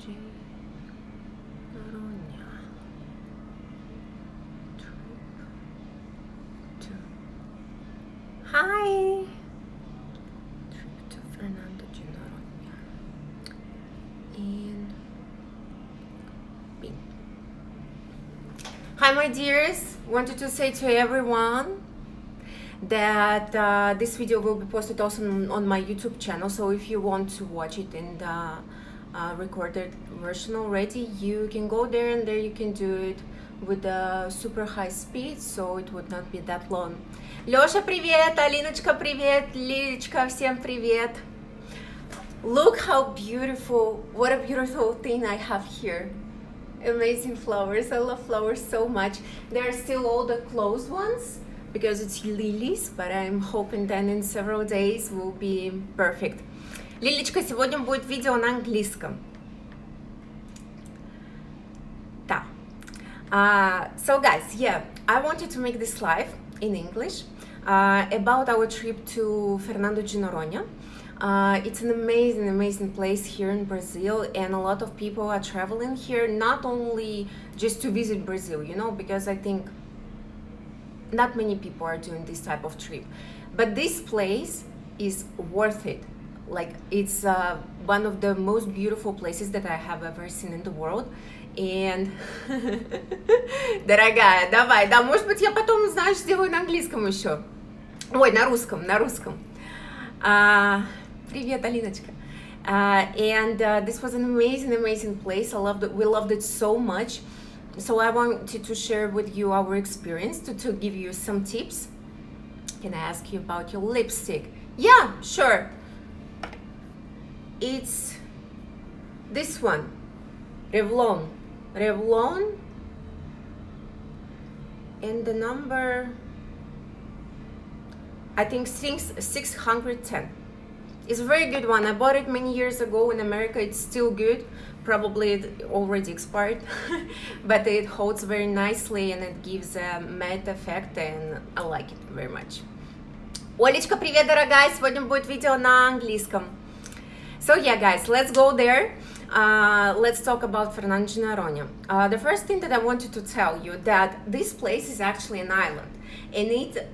de Noronha. Trip to... Hi! Trip to Fernando de Noronha. In B. Hi my dears! Wanted to say to everyone that this video will be posted also on my YouTube channel, so if you want to watch it in the recorded version already, you can go there, and there you can do it with a super high speed, so it would not be that long. Лёша, привет! Алиночка, привет! Лилечка, всем привет! Look how beautiful, what a beautiful thing I have here. Amazing flowers. I love flowers so much. There are still all the closed ones because it's lilies, but I'm hoping that in several days will be perfect. Лилечка, сегодня будет видео на английском. Да. So guys, yeah, I wanted to make this live in English about our trip to Fernando de Noronha. It's an amazing place here in Brazil, and a lot of people are traveling here, not only just to visit Brazil, you know, because I think not many people are doing this type of trip, but this place is worth it. Like, it's one of the most beautiful places that I have ever seen in the world. And дорогая, давай, да, может быть, я потом, знаешь, сделаю на английском еще. Ой, на русском. Привет, Алиночка. And this was an amazing place. We loved it so much. So I wanted to share with you our experience, to give you some tips. Can I ask you about your lipstick? Yeah, sure. It's this one, Revlon, and the number, I think 610. It's a very good one. I bought it many years ago in America. It's still good. Probably it already expired, but it holds very nicely and it gives a matte effect, and I like it very much. Олечка, привет, дорогая! Сегодня будет видео на английском. So yeah, guys, let's go there. Let's talk about Fernando de Noronha. The first thing that I wanted to tell you that this place is actually an island, and it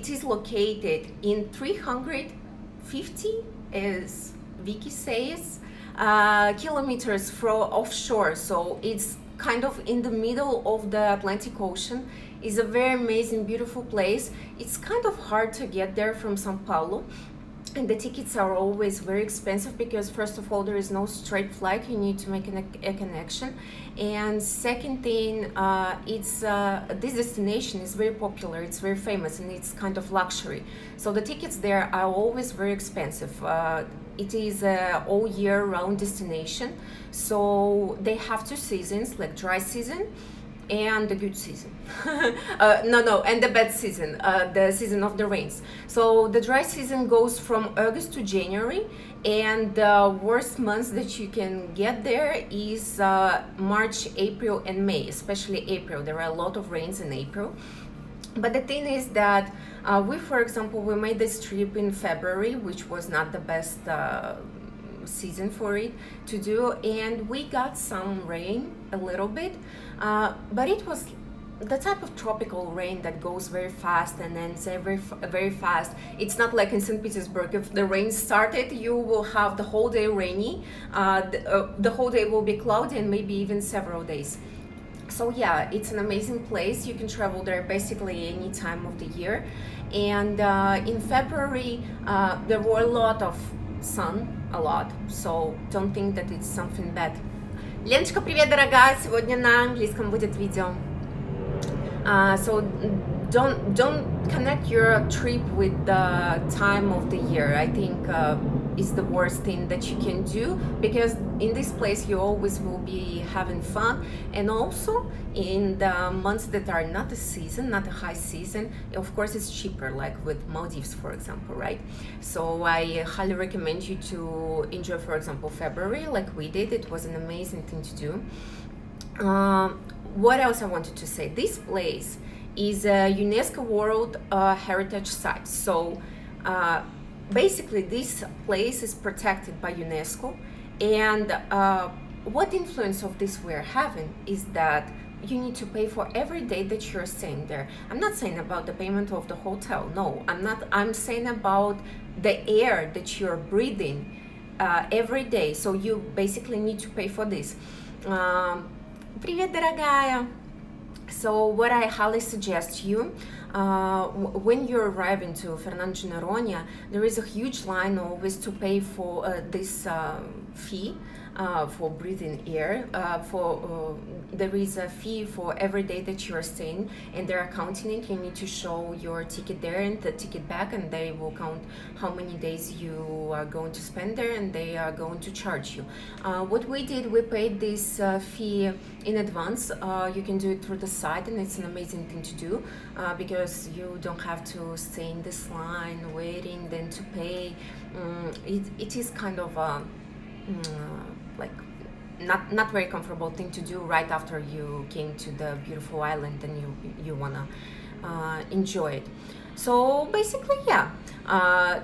is located in 350, as Vicky says, kilometers from offshore. So it's kind of in the middle of the Atlantic Ocean. It's a very amazing, beautiful place. It's kind of hard to get there from Sao Paulo. And the tickets are always very expensive because, first of all, there is no straight flight. You need to make a connection. And second thing, this destination is very popular. It's very famous, and it's kind of luxury. So the tickets there are always very expensive. It is an all year round destination. So they have two seasons, like dry season and the good season. And the bad season, the season of the rains. So the dry season goes from August to January, and the worst months that you can get there is March, April, and May, especially April. There are a lot of rains in April. But the thing is that for example, we made this trip in February, which was not the best season for it to do, and we got some rain a little bit, but it was the type of tropical rain that goes very fast and ends very fast. It's not like in St. Petersburg. If the rain started, you will have the whole day rainy, the whole day will be cloudy, and maybe even several days. So yeah, it's an amazing place. You can travel there basically any time of the year. And in February, there were a lot of sun, so don't think that it's something bad. Леночка, привет, дорогая! Сегодня на английском будет видео. So don't connect your trip with the time of the year. I think is the worst thing that you can do, because in this place you always will be having fun, and also in the months that are not a season, not a high season, of course it's cheaper, like with Maldives, for example, right? So I highly recommend you to enjoy, for example, February like we did. It was an amazing thing to do. What else I wanted to say? This place is a UNESCO World Heritage Site. So basically this place is protected by UNESCO, And what influence of this we're having is that you need to pay for every day that you're staying there. I'm not saying about the payment of the hotel. No, I'm not. I'm saying about the air that you're breathing every day. So you basically need to pay for this. Привет, дорогая. So what I highly suggest you, when you arrive into Fernando de Noronha, there is a huge line always to pay for this fee for breathing air. There is a fee for every day that you are staying, and they're counting it. You need to show your ticket there and the ticket back, and they will count how many days you are going to spend there, and they are going to charge you. What we did, we paid this fee in advance. You can do it through the site, and it's an amazing thing to do because you don't have to stay in this line waiting then to pay. It is kind of like not very comfortable thing to do right after you came to the beautiful island and you wanna enjoy it. So basically, yeah,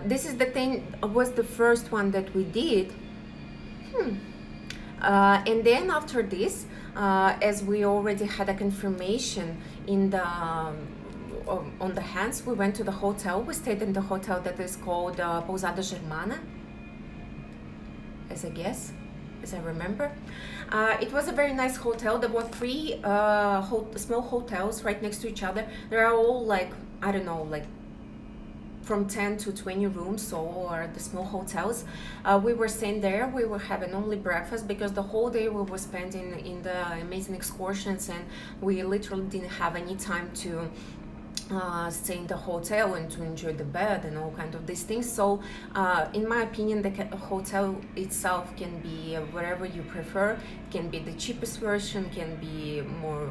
this is the thing. Was the first one that we did. And then after this, as we already had a confirmation in the on the hands, we went to the hotel. We stayed in the hotel that is called Pousada Germana, as I remember. It was a very nice hotel. There were three small hotels right next to each other. They are all like, I don't know, like from 10 to 20 rooms, so all are the small hotels. We were staying there. We were having only breakfast because the whole day we were spending in the amazing excursions, and we literally didn't have any time to stay in the hotel and to enjoy the bed and all kind of these things. So in my opinion, the hotel itself can be whatever you prefer. It can be the cheapest version, can be more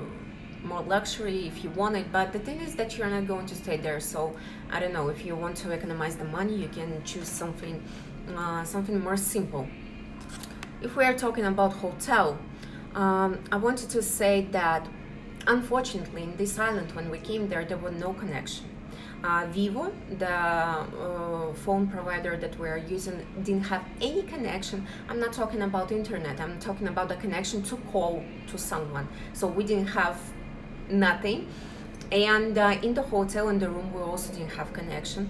luxury if you want it, but the thing is that you're not going to stay there. So I don't know, if you want to economize the money, you can choose something more simple. If we are talking about hotel, I wanted to say that unfortunately, in this island, when we came there was no connection. Vivo, the phone provider that we are using, didn't have any connection. I'm not talking about internet, I'm talking about the connection to call to someone. So we didn't have nothing. And in the hotel, in the room, we also didn't have connection,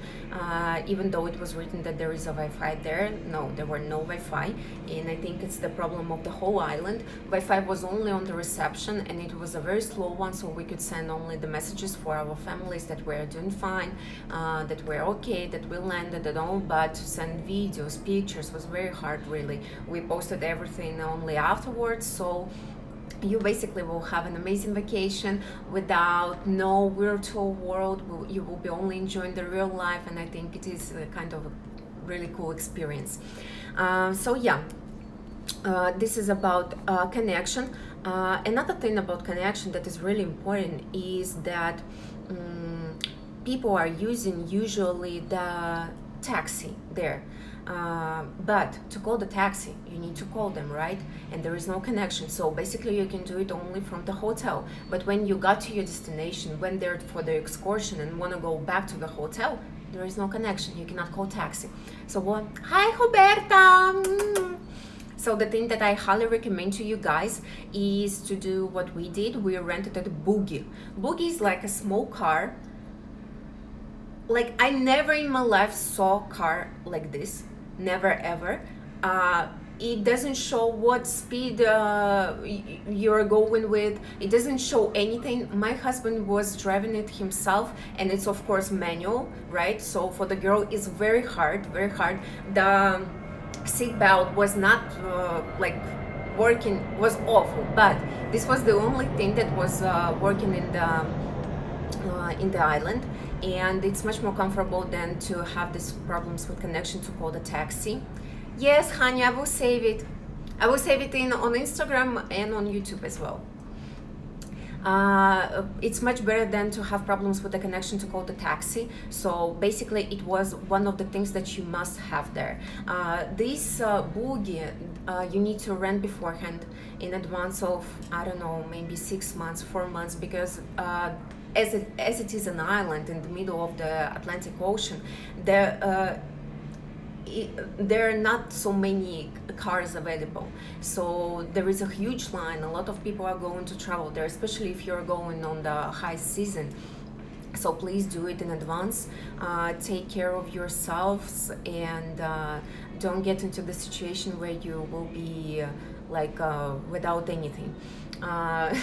even though it was written that there is a Wi-Fi there. No, there were no Wi-Fi, and I think it's the problem of the whole island. Wi-Fi was only on the reception, and it was a very slow one, so we could send only the messages for our families that we're doing fine, that we're okay, that we landed and all, but to send videos, pictures was very hard, really. We posted everything only afterwards, so you basically will have an amazing vacation without no virtual world. You will be only enjoying the real life, and I think it is a kind of a really cool experience. So yeah, this is about connection. Another thing about connection that is really important is that people are using usually the taxi there. But to call the taxi, you need to call them, right? And there is no connection. So basically you can do it only from the hotel. But when you got to your destination, went there for the excursion and want to go back to the hotel, there is no connection. You cannot call taxi. So what? Hi, Roberta! So the thing that I highly recommend to you guys is to do what we did. We rented a buggy. Buggy is like a small car. Like, I never in my life saw a car like this. Never ever. It doesn't show what speed you're going with. It doesn't show anything. My husband was driving it himself, and it's of course manual, right? So for the girl it's very hard, very hard. The seat belt was not working, was awful, but this was the only thing that was working in the island, and it's much more comfortable than to have these problems with connection to call the taxi. Yes, honey, I will save it. I will save it on Instagram and on YouTube as well. It's much better than to have problems with the connection to call the taxi. So basically it was one of the things that you must have there. This buggy you need to rent beforehand in advance of, I don't know, maybe 6 months, 4 months, because as it is an island in the middle of the Atlantic Ocean, there are not so many cars available, so there is a huge line. A lot of people are going to travel there, especially if you're going on the high season. So please do it in advance. Take care of yourselves, and don't get into the situation where you will be without anything. uh,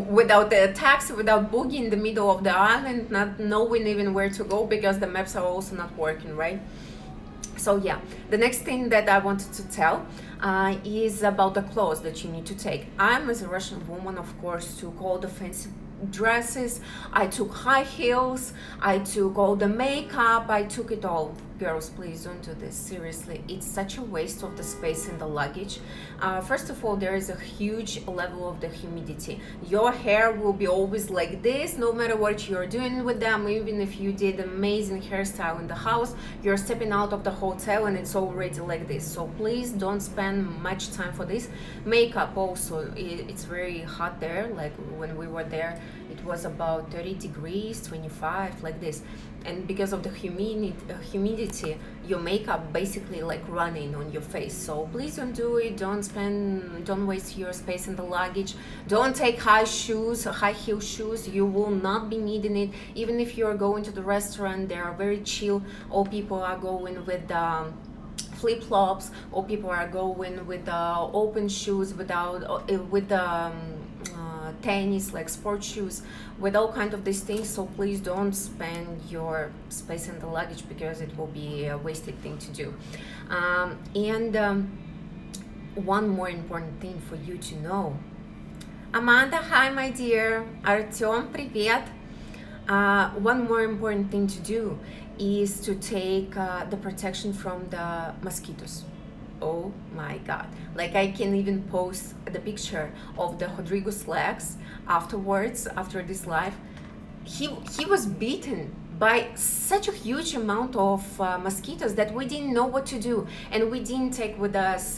Without the taxi, without boogie in the middle of the island, not knowing even where to go because the maps are also not working, right? So yeah, the next thing that I wanted to tell is about the clothes that you need to take. I'm, as a Russian woman, of course, took all the fancy dresses, I took high heels, I took all the makeup, I took it all. Girls, please don't do this, seriously. It's such a waste of the space in the luggage. First of all, there is a huge level of the humidity. Your hair will be always like this, no matter what you're doing with them. Even if you did amazing hairstyle in the house, you're stepping out of the hotel and it's already like this. So please don't spend much time for this. Makeup also, it's very hot there. Like when we were there, it was about 30 degrees, 25, like this. And because of the humidity, your makeup basically like running on your face. So please don't do it. Don't waste your space in the luggage. Don't take high heel shoes. You will not be needing it. Even if you're going to the restaurant, they are very chill. All people are going with flip-flops. All people are going with open shoes with tennis, like sports shoes, with all kind of these things. So please don't spend your space in the luggage, because it will be a wasted thing to do. One more important thing for you to know. Amanda, hi my dear. Artyom, привет. One more important thing to do is to take the protection from the mosquitoes. Oh my god, like I can even post the picture of the Rodrigo's legs afterwards, after this live. He was beaten by such a huge amount of mosquitoes that we didn't know what to do, and we didn't take with us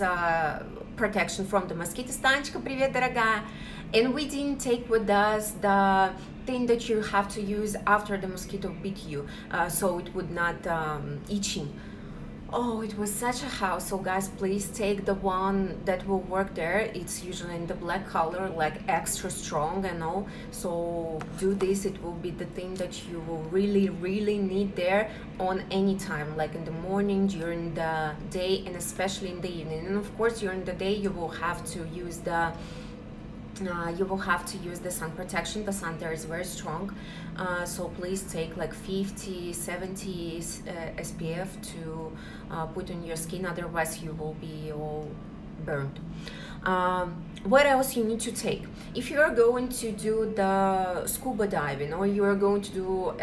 protection from the mosquitoes. Танечка, привет, дорогая. And we didn't take with us the thing that you have to use after the mosquito bit you, so it would not itching. Oh, it was such a house. So guys, please take the one that will work there. It's usually in the black color, like extra strong and all. So do this. It will be the thing that you will really need there on any time, like in the morning, during the day, and especially in the evening. And of course, during the day you will have to use the sun protection. The sun there is very strong, so please take like 50, 70 SPF to put on your skin, otherwise you will be all burned. What else you need to take? If you are going to do the scuba diving, or you are going to do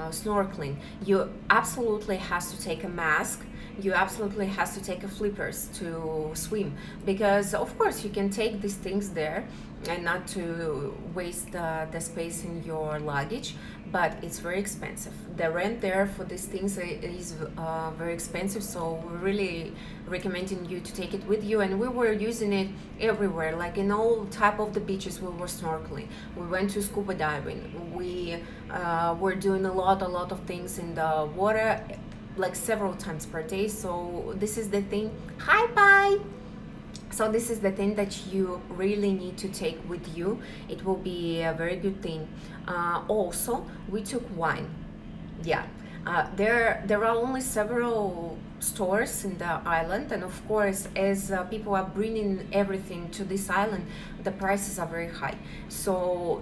snorkeling, you absolutely has to take a mask. You absolutely has to take a flippers to swim, because of course you can take these things there and not to waste the space in your luggage, but it's very expensive. The rent there for these things is very expensive, so we're really recommending you to take it with you. And we were using it everywhere, like in all type of the beaches we were snorkeling. We went to scuba diving. We were doing a lot of things in the water, like several times per day. So this is the thing. Hi, bye. So this is the thing that you really need to take with you. It will be a very good thing. Also, we took wine. Yeah, there are only several stores in the island, and of course, as people are bringing everything to this island, the prices are very high. So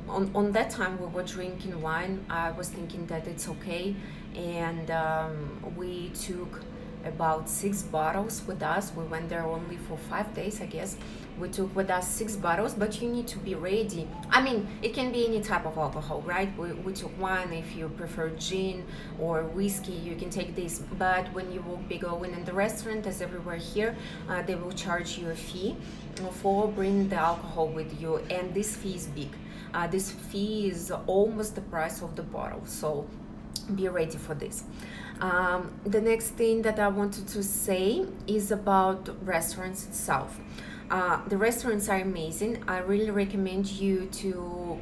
on that time we were drinking wine. I was thinking that it's okay, and we took about 6 bottles with us. We went there only for 5 days, I guess. We took with us 6 bottles, but you need to be ready. I mean, it can be any type of alcohol, right? We took wine. If you prefer gin or whiskey, you can take this. But when you will be going in the restaurant, as everywhere here, they will charge you a fee for bringing the alcohol with you, and this fee is big. This fee is almost the price of the bottle, so be ready for this. The next thing that I wanted to say is about restaurants itself. The restaurants are amazing. I really recommend you to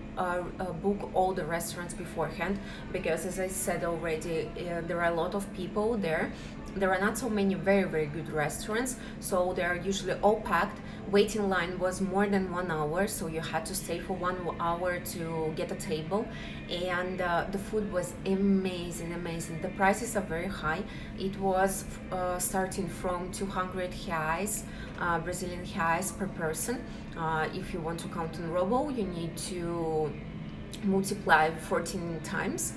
book all the restaurants beforehand, because, as I said already, there are a lot of people there. There are not so many very, very good restaurants, so they are usually all packed. Waiting line was more than 1 hour, so you had to stay for 1 hour to get a table. And the food was amazing, amazing. The prices are very high. It was starting from 200 reais, Brazilian reais per person. If you want to count in ruble, you need to multiply 14 times.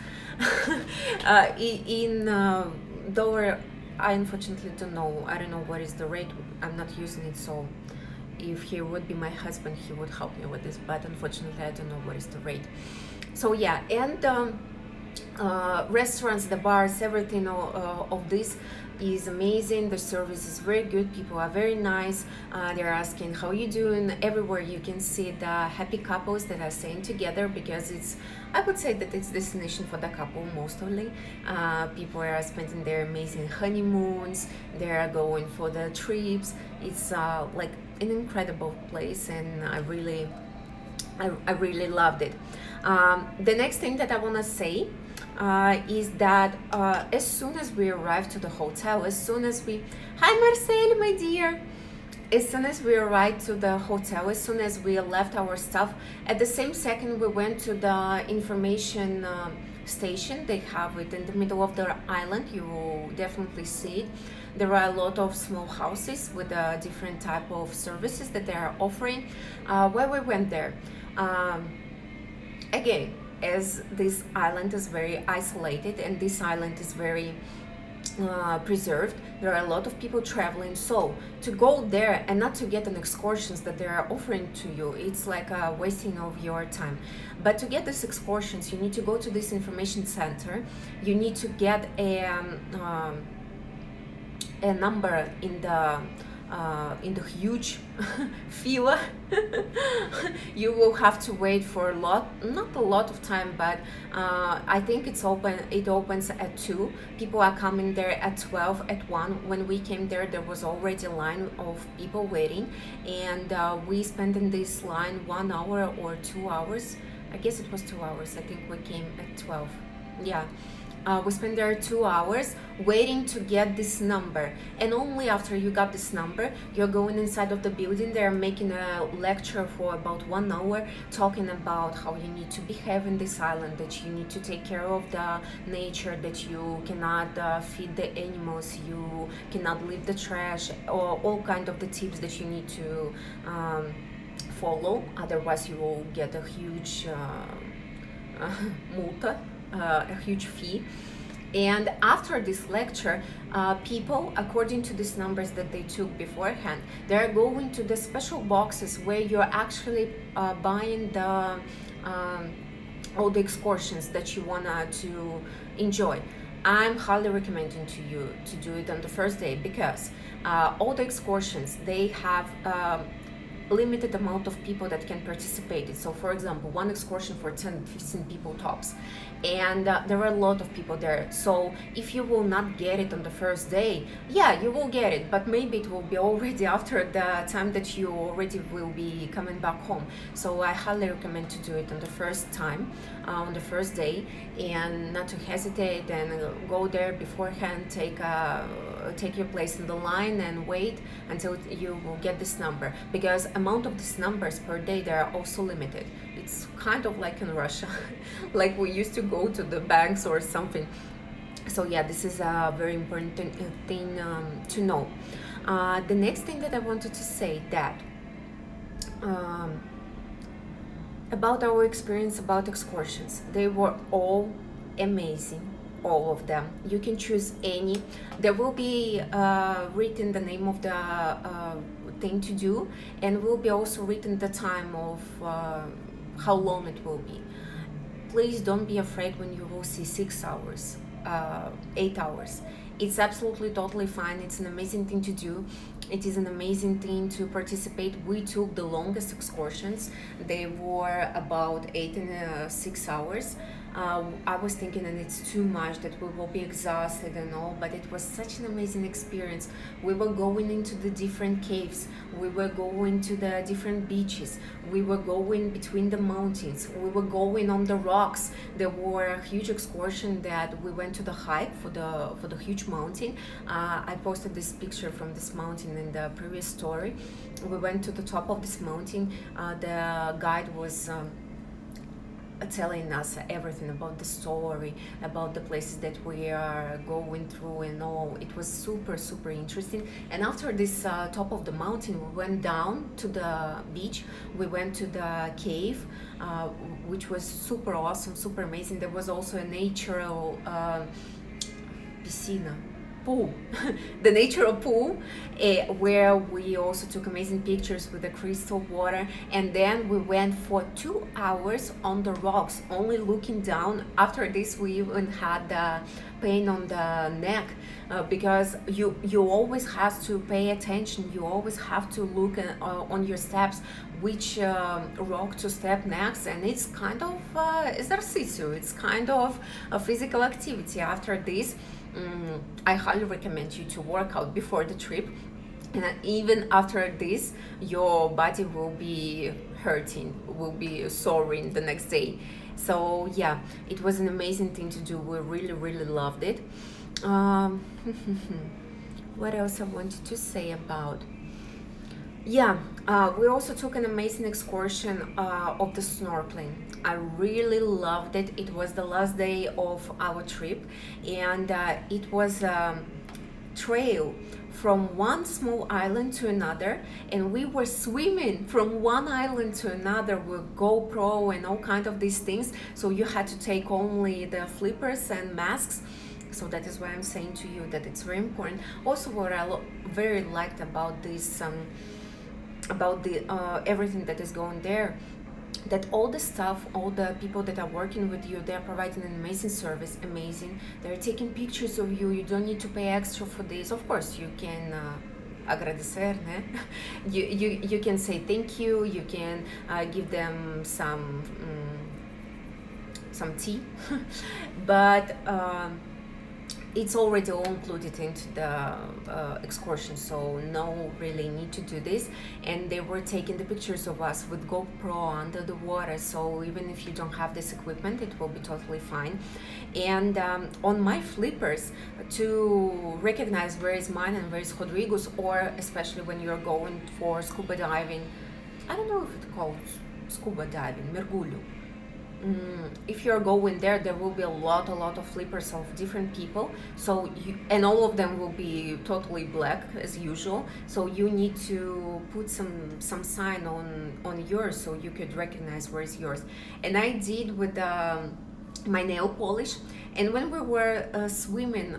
In dollar, I unfortunately don't know. I don't know what is the rate. I'm not using it, so if he would be my husband, he would help me with this. But unfortunately, I don't know what is the rate. So yeah, and restaurants, the bars, everything of this is amazing. The service is very good. People are very nice. They're asking how you doing. Everywhere you can see the happy couples that are staying together, because I would say that it's destination for the couple mostly. People are spending their amazing honeymoons. They are going for the trips. It's like an incredible place, and I really loved it. The next thing that I want to say is that as soon as we arrived to the hotel, hi Marcel, my dear, as soon as we arrived to the hotel, as soon as we left our stuff, at the same second we went to the information station. They have it in the middle of the island. You will definitely see it. There are a lot of small houses with different type of services that they are offering. Where we went there, again, as this island is very isolated and this island is very preserved, there are a lot of people traveling. So to go there and not to get an excursions that they are offering to you, it's like a wasting of your time. But to get these excursions, you need to go to this information center. You need to get a number in the huge fila. You will have to wait for not a lot of time, but I think it opens at 2. People are coming there at 12, at 1. When we came there was already a line of people waiting, and we spent in this line 1 hour or 2 hours. I guess it was 2 hours. I think we came at 12. Yeah. We spent there 2 hours waiting to get this number, and only after you got this number, you're going inside of the building. They're making a lecture for about 1 hour, talking about how you need to behave in this island, that you need to take care of the nature, that you cannot feed the animals, you cannot leave the trash, or all kind of the tips that you need to follow. Otherwise, you will get a huge multa. A huge fee. And after this lecture, people, according to these numbers that they took beforehand, they're going to the special boxes where you're actually buying the all the excursions that you wanna to enjoy. I'm highly recommending to you to do it on the first day, because all the excursions, they have limited amount of people that can participate. So for example, one excursion for 10-15 people tops, and there are a lot of people there. So if you will not get it on the first day, yeah, you will get it, but maybe it will be already after the time that you already will be coming back home. So I highly recommend to do it on the first time, on the first day, and not to hesitate and go there beforehand. Take your place in the line and wait until you will get this number, because amount of these numbers per day, they are also limited. It's kind of like in Russia, like we used to go to the banks or something. So yeah, this is a very important thing to know. The next thing that I wanted to say, that about our experience about excursions, they were all amazing, all of them. You can choose any. There will be written the name of the thing to do, and will be also written the time of how long it will be. Please don't be afraid when you will see 6 hours, 8 hours. It's absolutely totally fine. It's an amazing thing to do. It is an amazing thing to participate. We took the longest excursions. They were about 8 and 6 hours. I was thinking, and it's too much, that we will be exhausted and all, but it was such an amazing experience. We were going into the different caves, we were going to the different beaches, we were going between the mountains, we were going on the rocks. There were a huge excursion that we went to the hike for the huge mountain. I posted this picture from this mountain in the previous story. We went to the top of this mountain. The guide was telling us everything about the story, about the places that we are going through and all. It was super interesting. And after this top of the mountain, we went down to the beach. We went to the cave, which was super awesome, super amazing. There was also a natural piscina, pool, the natural pool, where we also took amazing pictures with the crystal water. And then we went for 2 hours on the rocks, only looking down. After this, we even had the pain on the neck, because you always have to pay attention. You always have to look on your steps, which rock to step next. And it's kind of exercício. It's kind of a physical activity. After this, I highly recommend you to work out before the trip, and even after this, your body will be hurting, will be soaring the next day. So yeah, it was an amazing thing to do. We really loved it. What else I wanted to say about? Yeah, we also took an amazing excursion of the snorkeling. I really loved it. It was the last day of our trip, and it was a trail from one small island to another, and we were swimming from one island to another with GoPro and all kind of these things. So you had to take only the flippers and masks. So that is why I'm saying to you that it's very important. Also, what I very liked about this, about the everything that is going there, that all the staff, all the people that are working with you, they're providing an amazing service, amazing. They're taking pictures of you. You don't need to pay extra for this. Of course, you can agradecer, né? You can say thank you. You can give them some tea, but it's already all included into the excursion, so no really need to do this. And they were taking the pictures of us with GoPro under the water, so even if you don't have this equipment, it will be totally fine. And on my flippers, to recognize where is mine and where is Rodrigo's, or especially when you're going for scuba diving, I don't know if it's called scuba diving, mergulho. If you're going there, there will be a lot of flippers of different people. So and all of them will be totally black as usual. So you need to put some sign on yours so you could recognize where is yours. And I did with my nail polish. And when we were swimming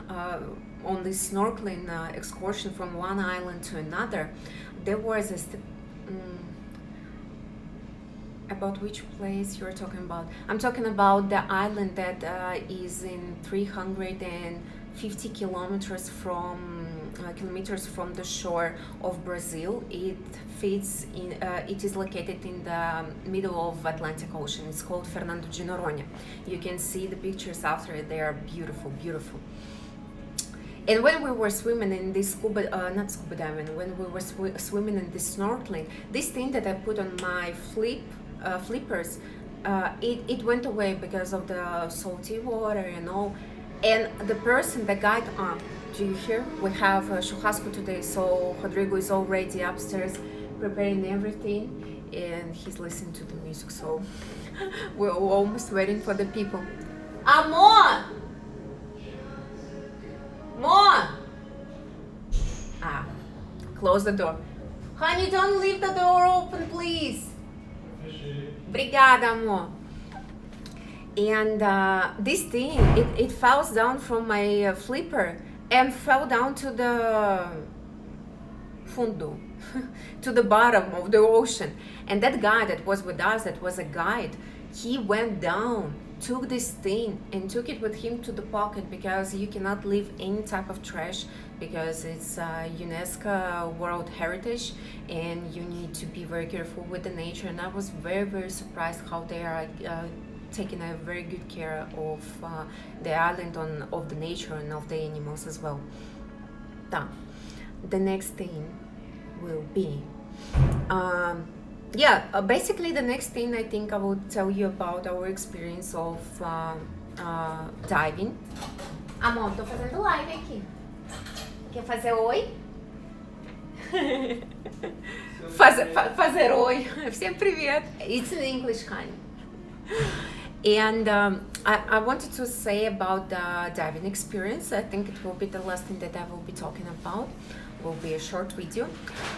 on this snorkeling excursion from one island to another, there was a about which place you're talking about? I'm talking about the island that is in 350 kilometers from the shore of Brazil. It fits in. It is located in the middle of Atlantic Ocean. It's called Fernando de Noronha. You can see the pictures after. They are beautiful. And when we were swimming in this not scuba diving, when we were swimming in this snorkeling, this thing that I put on my flippers, it went away because of the salty water and all. And the guide, do you hear? We have churrasco today, so Rodrigo is already upstairs preparing everything, and he's listening to the music, so we're almost waiting for the people. Amor! Close the door. Honey, don't leave the door open, please. Obrigada, amor. And this thing, it falls down from my flipper and fell down to the fundo, to the bottom of the ocean. And that guy that was with us, that was a guide, he went down, took this thing and took it with him to the pocket, because you cannot leave any type of trash, because it's UNESCO World Heritage, and you need to be very careful with the nature. And I was very surprised how they are taking a very good care of the island, of the nature and of the animals as well. Done. The next thing will be, basically the next thing I think I will tell you about our experience of diving. Amor, tô fazendo live aqui. Quer fazer oi? Fazer oi. Всем привет. It's in English, kind. And I wanted to say about the diving experience. I think it will be the last thing that I will be talking about. Will be a short video.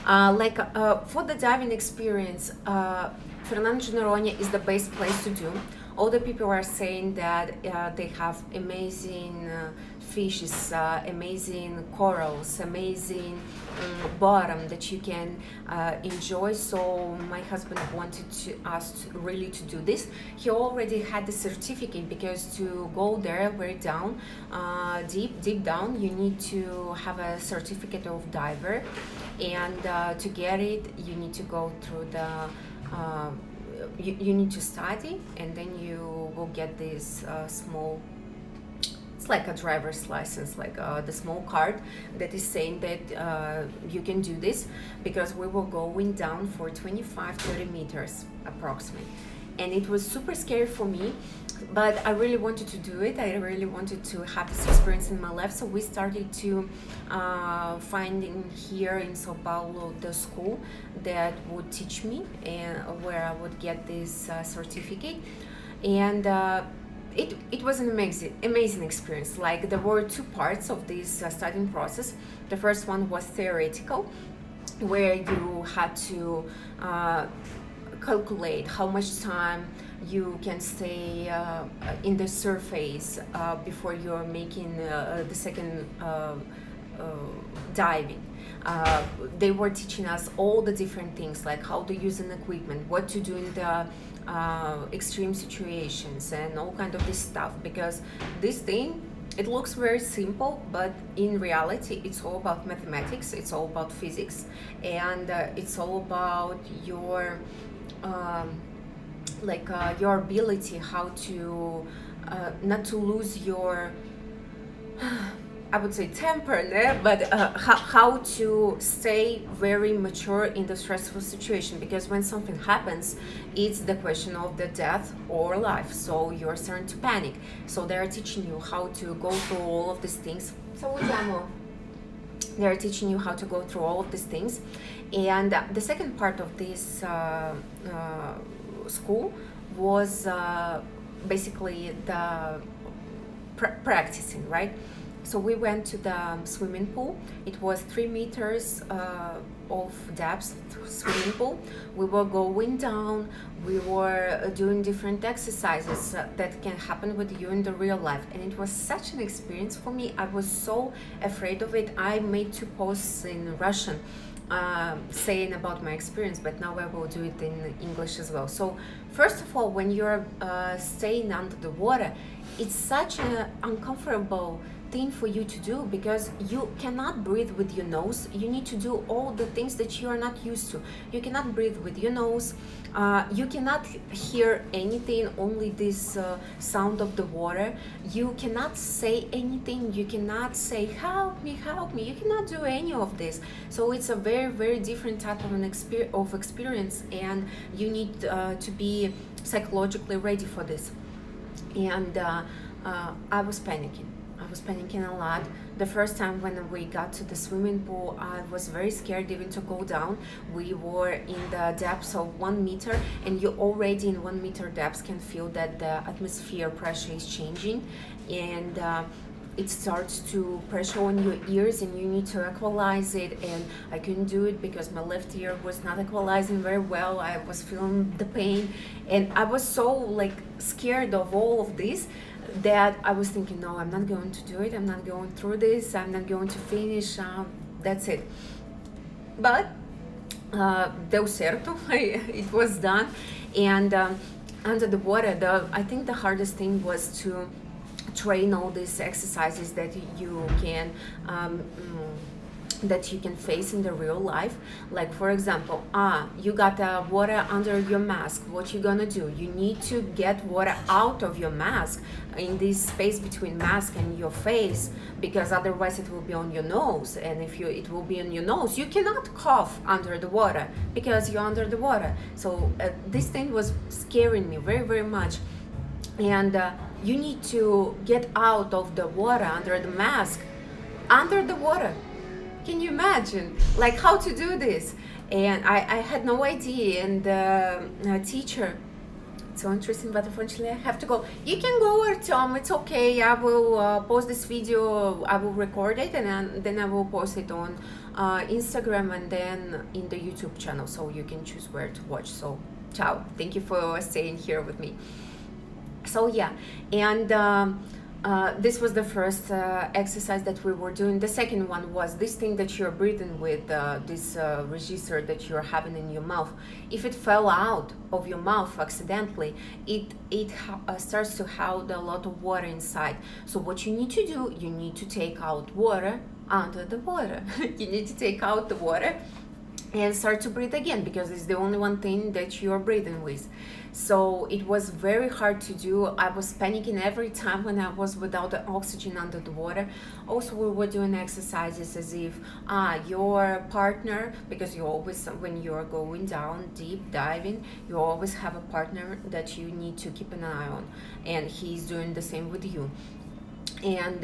For the diving experience, Fernando de Noronha is the best place to do. All the people are saying that they have amazing fishes, amazing corals, amazing bottom that you can enjoy. So my husband wanted us really to do this. He already had the certificate, because to go there very down, deep down, you need to have a certificate of diver, and to get it, you need to go through the you need to study, and then you will get this small, it's like a driver's license, like the small card that is saying that you can do this, because we were going down for 25-30 meters approximately, and it was super scary for me, but I really wanted to do it. I really wanted to have this experience in my life. So we started to finding here in Sao Paulo the school that would teach me, and where I would get this certificate. And it was an amazing experience. Like, there were two parts of this studying process. The first one was theoretical, where you had to calculate how much time you can stay in the surface before you're making the second diving. They were teaching us all the different things, like how to use an equipment, what to do in the extreme situations, and all kind of this stuff. Because this thing, it looks very simple, but in reality it's all about mathematics, it's all about physics, and it's all about your your ability how to not to lose your I would say temper, but how to stay very mature in the stressful situation, because when something happens, it's the question of the death or life, so you're starting to panic. So they're teaching you how to go through all of these things. They're teaching you how to go through all of these things. And the second part of this school was basically the practicing, right? So we went to the swimming pool. It was 3 meters of depth swimming pool. We were going down. We were doing different exercises that can happen with you in the real life. And it was such an experience for me. I was so afraid of it. I made 2 posts in Russian saying about my experience, but now I will do it in English as well. So first of all, when you're staying under the water, it's such an uncomfortable thing for you to do, because you cannot breathe with your nose. You need to do all the things that you are not used to. You cannot breathe with your nose. You cannot hear anything, only this sound of the water. You cannot say anything. You cannot say help me, help me. You cannot do any of this. So it's a very, very different type of experience, and you need to be psychologically ready for this. And I was panicking. I was panicking a lot. The first time when we got to the swimming pool, I was very scared even to go down. We were in the depths of 1 meter, and you already in 1 meter depths can feel that the atmosphere pressure is changing, and it starts to pressure on your ears, and you need to equalize it. And I couldn't do it because my left ear was not equalizing very well. I was feeling the pain, and I was so scared of all of this that I was thinking, no, I'm not going to do it. I'm not going through this. I'm not going to finish. That's it. But deu certo. It was done. And under the water, I think the hardest thing was to train all these exercises that you can that you can face in the real life. Like for example, you got water under your mask. What you gonna do? You need to get water out of your mask in this space between mask and your face, because otherwise it will be on your nose, and if it will be on your nose, you cannot cough under the water because you're under the water. So this thing was scaring me very, very much. And you need to get out of the water under the mask, under the water. Can you imagine like how to do this? And I had no idea. And the teacher, it's so interesting, but unfortunately I have to go. You can go, Artyom, it's okay. I will post this video, I will record it, and then I will post it on Instagram and then in the YouTube channel, so you can choose where to watch. So ciao, thank you for staying here with me. So yeah, and this was the first exercise that we were doing. The second one was this thing that you're breathing with, this register that you're having in your mouth. If it fell out of your mouth accidentally, it starts to hold a lot of water inside. So what you need to do, you need to take out water under the water. You need to take out the water and start to breathe again, because it's the only one thing that you're breathing with. So it was very hard to do. I was panicking every time when I was without the oxygen under the water. Also, we were doing exercises as if your partner, because you always, when you're going down deep diving, you always have a partner that you need to keep an eye on, and he's doing the same with you. And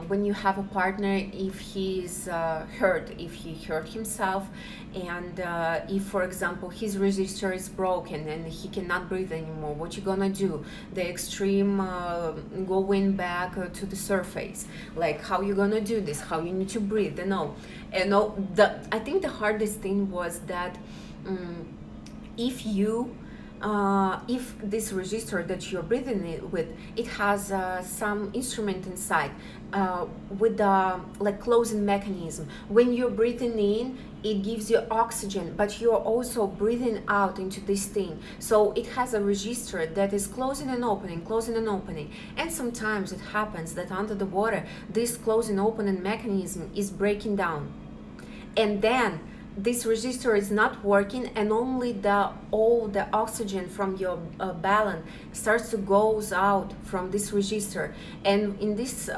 when you have a partner, if he's hurt, if he hurt himself, and if, for example, his resistor is broken and he cannot breathe anymore, what you gonna do? The extreme going back to the surface. Like how you gonna do this? How you need to breathe? And all. And all. I think the hardest thing was that if this resistor that you're breathing with, it has some instrument inside with the like closing mechanism. When you're breathing in, it gives you oxygen, but you're also breathing out into this thing. So it has a resistor that is closing and opening, closing and opening. And sometimes it happens that under the water, this closing opening mechanism is breaking down. And then this resistor is not working, and only all the oxygen from your balloon starts to goes out from this resistor. And in this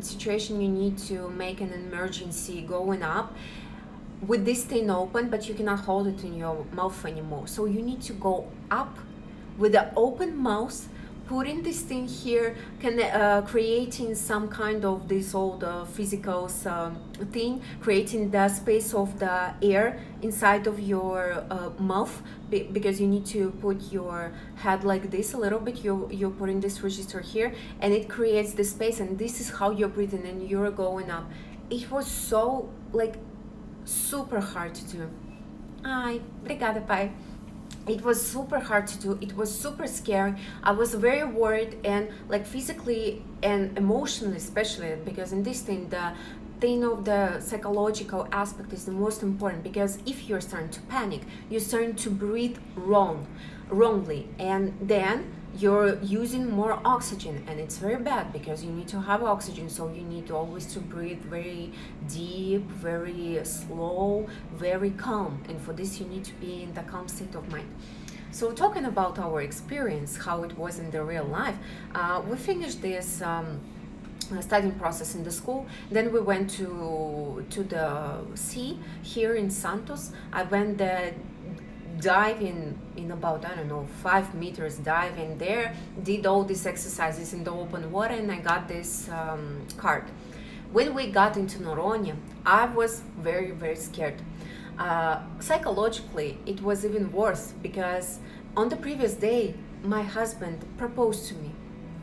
situation, you need to make an emergency going up with this thing open, but you cannot hold it in your mouth anymore. So you need to go up with the open mouth, putting this thing here, creating some kind of this old physical thing, creating the space of the air inside of your mouth, because you need to put your head like this a little bit. You're putting this resistor here, and it creates the space, and this is how you're breathing, and you're going up. It was so like super hard to do. Ai, obrigada, pai. It was super hard to do. It was super scary. I was very worried, and like physically and emotionally, especially because in this thing, the thing of the psychological aspect is the most important, because if you're starting to panic, you're starting to breathe wrongly, and then you're using more oxygen, and it's very bad because you need to have oxygen. So you need always to breathe very deep, very slow, very calm, and for this you need to be in the calm state of mind. So talking about our experience, how it was in the real life, we finished this studying process in the school. Then we went to the sea here in Santos. I went there diving in about, I don't know, 5 meters diving there, did all these exercises in the open water, and I got this card. When we got into Noronha, I was very, very scared. Psychologically, it was even worse, because on the previous day, my husband proposed to me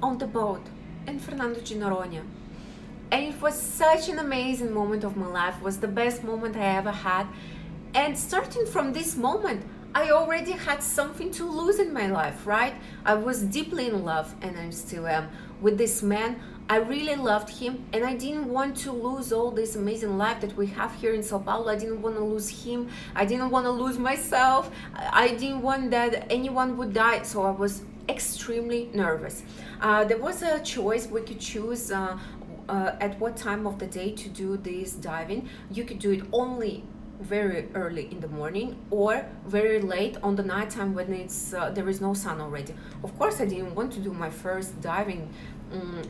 on the boat in Fernando de Noronha. And it was such an amazing moment of my life. It was the best moment I ever had. And starting from this moment, I already had something to lose in my life, right? I was deeply in love, and I still am, with this man. I really loved him, and I didn't want to lose all this amazing life that we have here in Sao Paulo. I didn't want to lose him. I didn't want to lose myself. I didn't want that anyone would die, so I was extremely nervous. There was a choice we could choose at what time of the day to do this diving. You could do it only very early in the morning or very late on the nighttime when it's there is no sun already. Of course, I didn't want to do my first diving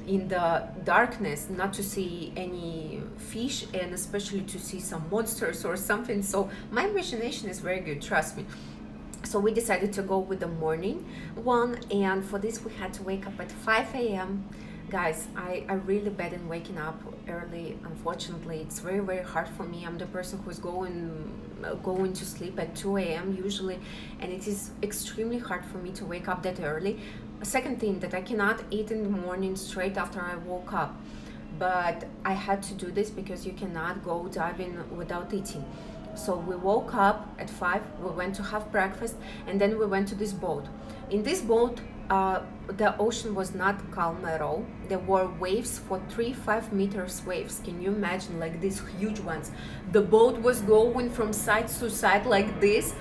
in the darkness, not to see any fish and especially to see some monsters or something. So my imagination is very good, trust me. So we decided to go with the morning one, and for this we had to wake up at 5 a.m. Guys, I really bad in waking up early. Unfortunately, it's very, very hard for me. I'm the person who's going to sleep at 2 a.m. usually, and it is extremely hard for me to wake up that early. Second thing, that I cannot eat in the morning straight after I woke up. But I had to do this because you cannot go diving without eating. So we woke up at 5, we went to have breakfast, and then we went to this boat. In this boat, the ocean was not calm at all. There were waves for 3-5 meters waves. Can you imagine, like these huge ones? The boat was going from side to side like this.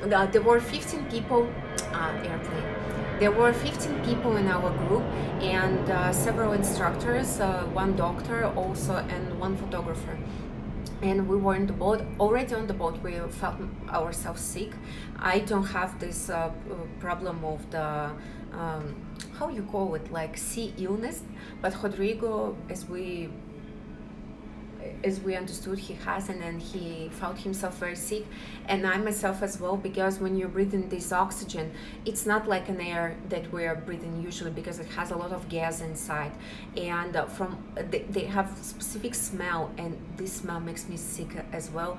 There were 15 people, airplane. There were 15 people in our group, and several instructors, one doctor also, and one photographer. And we were in the boat. Already on the boat we felt ourselves sick. I don't have this problem of the how you call it, like sea illness, but Rodrigo, as we understood, he has, and then he felt himself very sick, and I myself as well, because when you're breathing this oxygen, it's not like an air that we are breathing usually, because it has a lot of gas inside, and they have specific smell, and this smell makes me sick as well.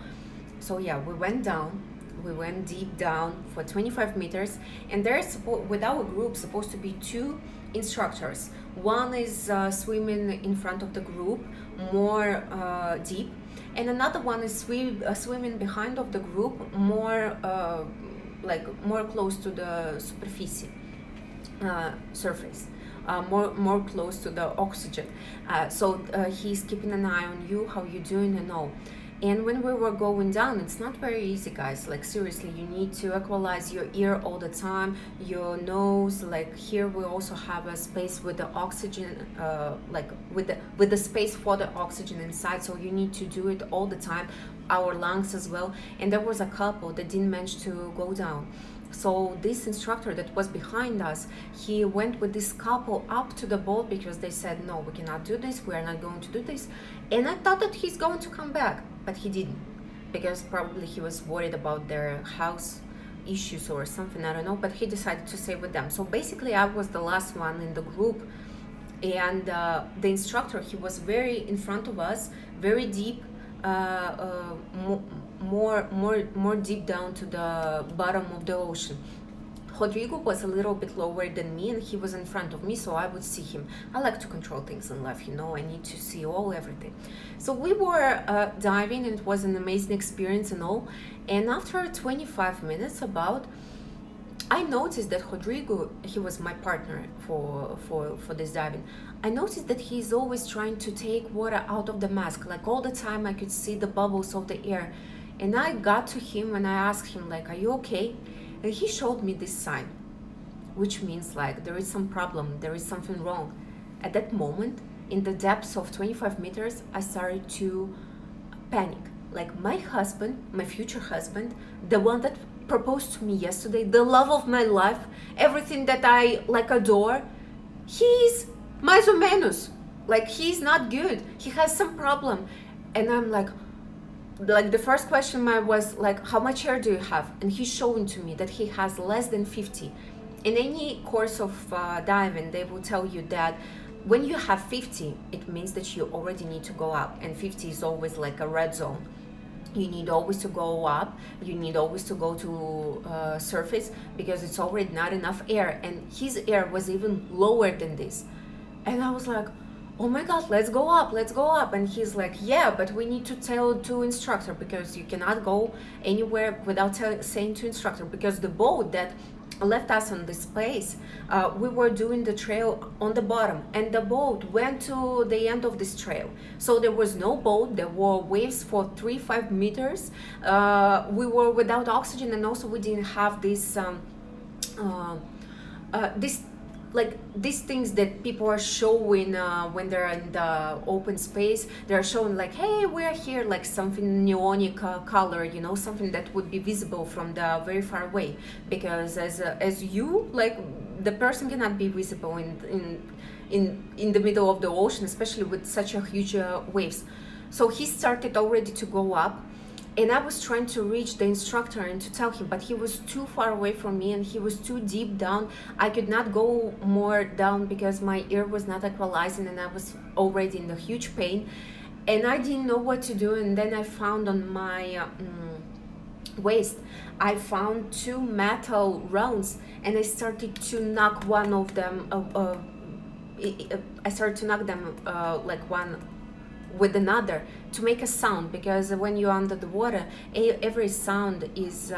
So yeah, we went deep down for 25 meters, and there's, with our group, supposed to be 2 instructors. One is swimming in front of the group, more deep, and another one is swimming behind of the group, more more close to the surface, more close to the oxygen. So he's keeping an eye on you, how you doing and all. And when we were going down, it's not very easy, guys. Like seriously, you need to equalize your ear all the time, your nose. Like here, we also have a space with the oxygen, like with the space for the oxygen inside. So you need to do it all the time. Our lungs as well. And there was a couple that didn't manage to go down. So this instructor that was behind us, he went with this couple up to the boat because they said, no, we cannot do this, we are not going to do this. And I thought that he's going to come back, but he didn't, because probably he was worried about their house issues or something, I don't know, but he decided to stay with them. So basically I was the last one in the group, and the instructor, he was very in front of us, very deep, more deep down to the bottom of the ocean. Rodrigo was a little bit lower than me, and he was in front of me, so I would see him. I like to control things in life, I need to see everything. So we were diving, and it was an amazing experience and all. And after 25 minutes I noticed that Rodrigo, he was my partner for this diving. I noticed that he's always trying to take water out of the mask. Like all the time I could see the bubbles of the air. And I got to him and I asked him, like, are you okay? And he showed me this sign, which means like there is some problem, there is something wrong. At that moment, in the depths of 25 meters, I started to panic. Like my husband, my future husband, the one that proposed to me yesterday, the love of my life, everything that I like adore, he's mais ou menos. Like he's not good. He has some problem. And I'm like the first question was like, how much hair do you have? And he's showing to me that he has less than 50. In any course of diving, they will tell you that when you have 50, it means that you already need to go up, and 50 is always like a red zone. You need always to go up, you need always to go to surface, because it's already not enough air, and his air was even lower than this. And I was like, oh my god, let's go up. And he's like, yeah, but we need to tell to instructor, because you cannot go anywhere without saying to instructor, because the boat that left us on this place, we were doing the trail on the bottom, and the boat went to the end of this trail, so there was no boat. There were waves for 3-5 meters. We were without oxygen, and also we didn't have this like these things that people are showing when they're in the open space. They're showing like, hey, we're here, like something neonic color, you know, something that would be visible from the very far away, because as you, like, the person cannot be visible in the middle of the ocean, especially with such a huge waves. So he started already to go up, and I was trying to reach the instructor and to tell him, but he was too far away from me and he was too deep down. I could not go more down because my ear was not equalizing and I was already in a huge pain, and I didn't know what to do. And then I found on my waist, I found two metal rounds, and I started to knock one of them. I started to knock them like one with another to make a sound, because when you're under the water, every sound is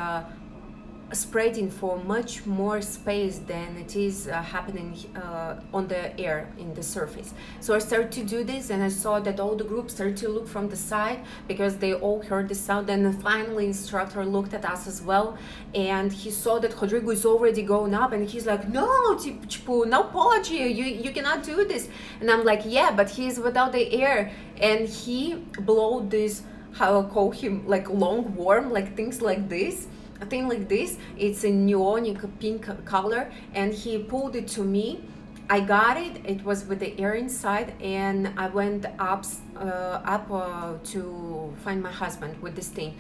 spreading for much more space than it is happening on the air in the surface. So I started to do this, and I saw that all the group started to look from the side because they all heard the sound. And finally instructor looked at us as well, and he saw that Rodrigo is already going up, and he's like, no, tipo, não pode, you cannot do this. And I'm like, yeah, but he's without the air. And he blew this, how I call him, like long worm, like things like this, a thing like this. It's a neonic pink color, and he pulled it to me. I got it. It was with the air inside, and I went up to find my husband with this thing.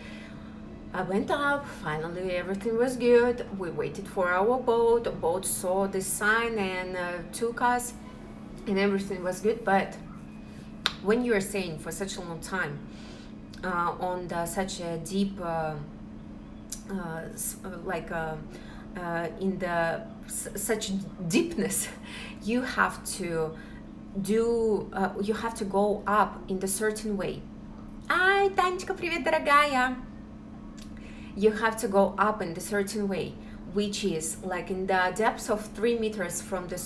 I went up. Finally, everything was good. We waited for our boat. The boat saw the sign and took us, and everything was good. But when you are staying for such a long time on such a deep in the such deepness, you have to go up in a certain way. Ай, Танечка, привет, дорогая. You have to go up in a certain way, which is like in the depths of 3 meters from the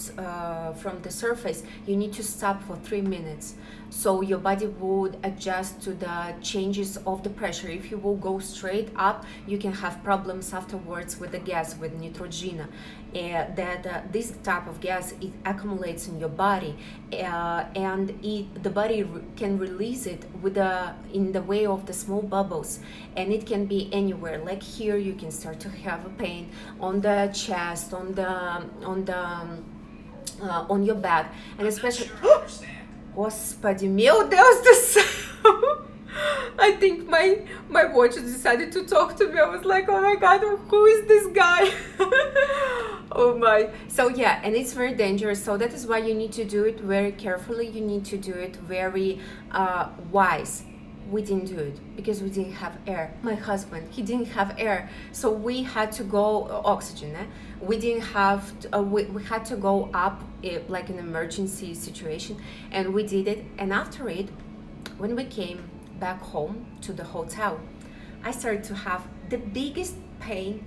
surface. You need to stop for 3 minutes, so your body would adjust to the changes of the pressure. If you will go straight up, you can have problems afterwards with the gas, with Neutrogena. This type of gas, it accumulates in your body, and the body can release it in the way of the small bubbles, and it can be anywhere. Like here, you can start to have a pain on the chest, on your back, and especially. Господи, meu Deus do céu! I think my watch decided to talk to me. I was like, oh my god, who is this guy? Oh my. So yeah, and it's very dangerous. So that is why you need to do it very carefully. You need to do it very wise. We didn't do it because we didn't have air. My husband, he didn't have air, so we had to go oxygen. We didn't have we had to go up like an emergency situation, and we did it. And after it, when we came back home to the hotel, I started to have the biggest pain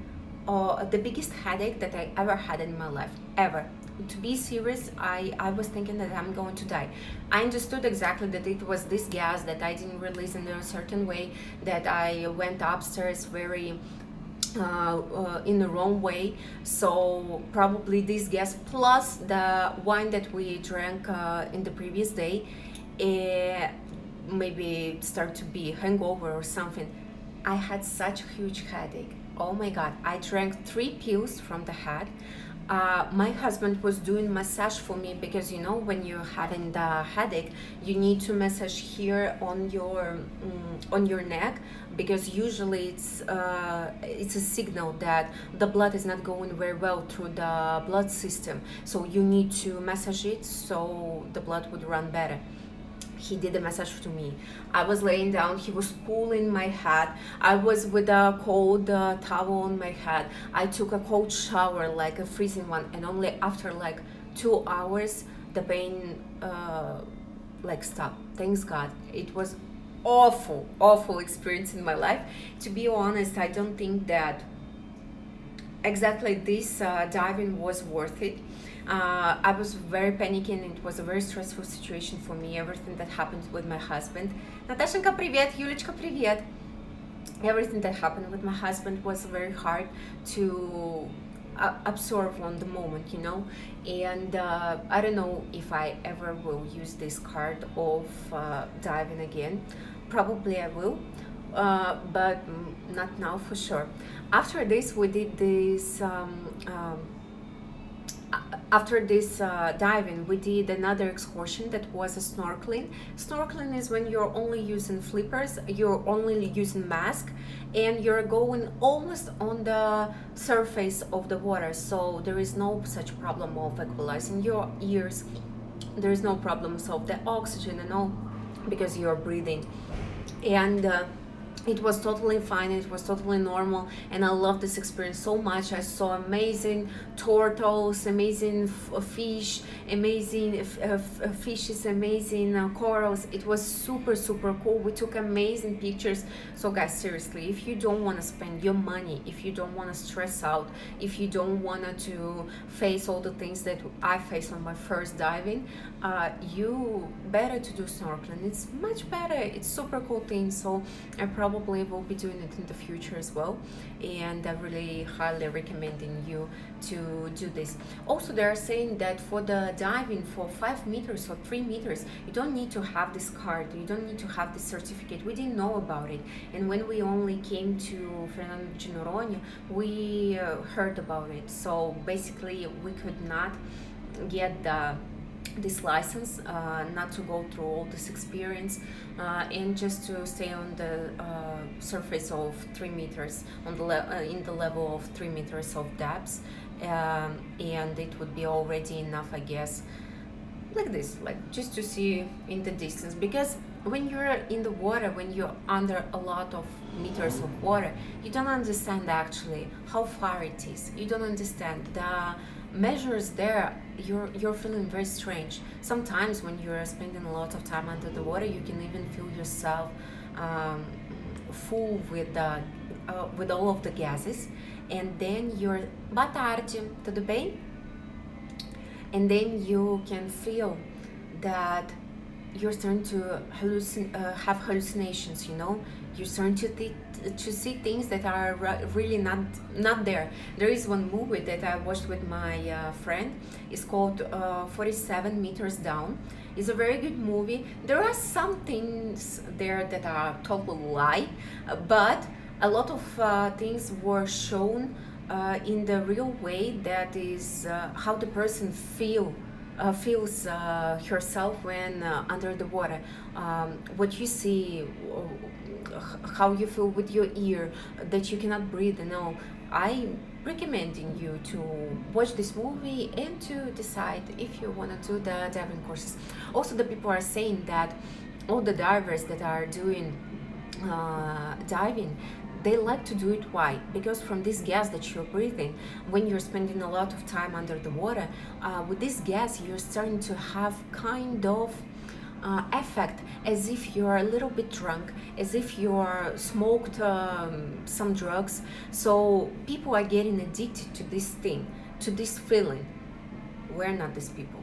or the biggest headache that I ever had in my life, ever. To be serious, I was thinking that I'm going to die. I understood exactly that it was this gas that I didn't release in a certain way, that I went upstairs very in the wrong way. So probably this gas plus the wine that we drank in the previous day, maybe start to be hangover or something. I had such a huge headache. Oh my god, I drank 3 pills from the head. My husband was doing massage for me, because you know, when you're having the headache, you need to massage here on your neck, because usually it's a signal that the blood is not going very well through the blood system. So you need to massage it so the blood would run better. He did a massage to me. I was laying down, he was pulling my head. I was with a cold towel on my head. I took a cold shower, like a freezing one, and only after like 2 hours the pain like stopped. Thanks God. It was awful experience in my life. To be honest, I don't think that exactly this diving was worth it. I was very panicking. It was a very stressful situation for me, everything that happened with my husband. Наташенька, привет, Юлечка, привет. Everything that happened with my husband was very hard to absorb on the moment, and I don't know if I ever will use this card of diving again. Probably I will, but not now for sure. After this we did this after this diving, we did another excursion that was a snorkeling. Snorkeling is when you're only using flippers, you're only using mask, and you're going almost on the surface of the water. So there is no such problem of equalizing your ears. There is no problems of the oxygen and all because you're breathing. And it was totally fine, it was totally normal, and I loved this experience so much. I saw amazing turtles, amazing fish, amazing fishes, amazing corals. It was super super cool. We took amazing pictures. So guys, seriously, if you don't want to spend your money, if you don't want to stress out, if you don't want to face all the things that I faced on my first diving, you better to do snorkeling. It's much better, it's super cool thing. So I probably will be doing it in the future as well, and I'm really highly recommending you to do this. Also, they are saying that for the diving for 5 meters or 3 meters, you don't need to have this card, you don't need to have this certificate. We didn't know about it, and when we only came to Fernando de Noronha, we heard about it. So basically we could not get this license, not to go through all this experience, and just to stay on the surface of 3 meters, on the in the level of 3 meters of depth, and it would be already enough, I guess, like this, like just to see in the distance. Because when you're in the water, when you're under a lot of meters of water, you don't understand actually how far it is. You don't understand the measures there. You're feeling very strange. Sometimes when you're spending a lot of time under the water, you can even feel yourself full with all of the gases, and then you're boa tarde, tudo bem? And then you can feel that you're starting to have hallucinations. You're starting to see things that are really not there. There is one movie that I watched with my friend. It's called 47 Meters Down. It's a very good movie. There are some things there that are total lie, but a lot of things were shown in the real way. That is how the person feels herself when under the water. What you see, how you feel with your ear, that you cannot breathe. I'm recommending you to watch this movie and to decide if you want to do the diving courses. Also, the people are saying that all the divers that are doing diving, they like to do it. Why? Because from this gas that you're breathing, when you're spending a lot of time under the water, with this gas you're starting to have kind of effect as if you're a little bit drunk, as if you're smoked some drugs. So people are getting addicted to this thing, to this feeling. We're not these people.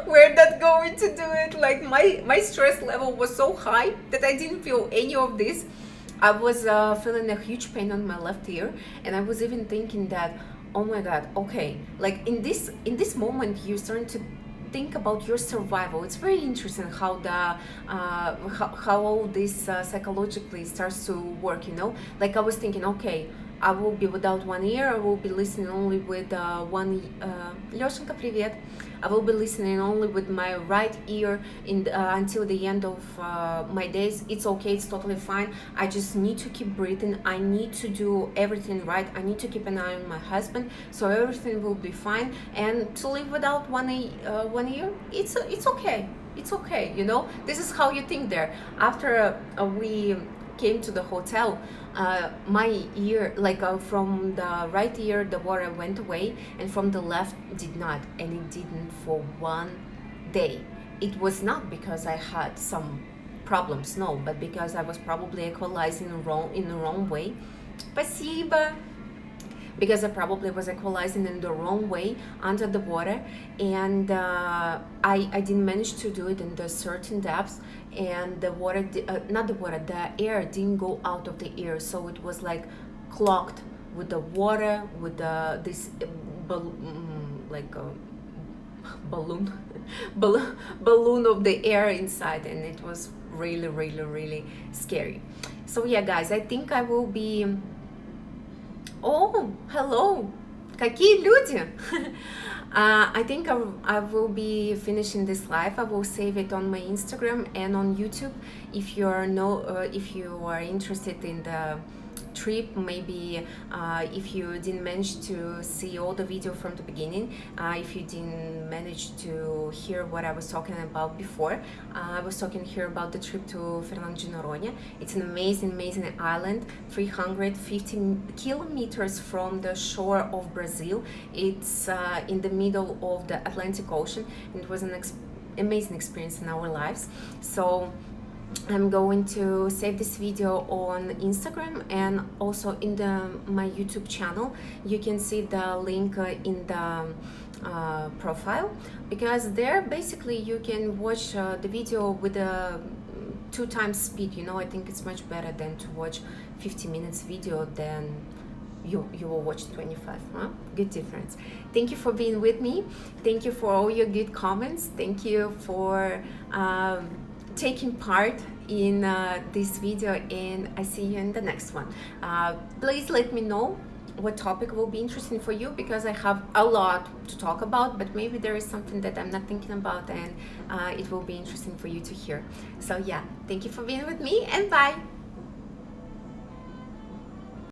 We're not going to do it. Like my stress level was so high that I didn't feel any of this. I was feeling a huge pain on my left ear, and I was even thinking that, oh my god, okay, like in this moment you're starting to think about your survival. It's very interesting how how all this psychologically starts to work. Like I was thinking, okay, I will be without one ear, I will be listening only with one Лёшенька, привет. I will be listening only with my right ear until the end of my days. It's okay, it's totally fine. I just need to keep breathing. I need to do everything right. I need to keep an eye on my husband, so everything will be fine. And to live without one ear, it's okay. It's okay, This is how you think there. After we came to the hotel, my ear, like from the right ear, the water went away, and from the left did not, and it didn't for 1 day. It was not because I had some problems, no, but because I was probably equalizing in the wrong way. Спасибо. Because I probably was equalizing in the wrong way under the water, and I didn't manage to do it in the certain depths, and the water, the air didn't go out of the ear, so it was like clogged with the water, with this like a balloon balloon of the air inside, and it was really really really scary. So yeah guys, I think I will be... Oh, hello, какие люди. I think I will be finishing this live. I will save it on my Instagram and on YouTube. If you are if you are interested in the trip, maybe if you didn't manage to see all the video from the beginning, if you didn't manage to hear what I was talking about before, I was talking here about the trip to Fernando de Noronha. It's an amazing island, 350 kilometers from the shore of Brazil. It's in the middle of the Atlantic Ocean, and it was an amazing experience in our lives. So I'm going to save this video on Instagram and also in my YouTube channel. You can see the link in the profile, because there basically you can watch the video with a 2 times speed. You know, I think it's much better than to watch 50 minutes video than you will watch 25. Huh? Good difference. Thank you for being with me. Thank you for all your good comments. Thank you for taking part in this video, and I see you in the next one. Please let me know what topic will be interesting for you, because I have a lot to talk about, but maybe there is something that I'm not thinking about, and it will be interesting for you to hear. So yeah, thank you for being with me, and bye.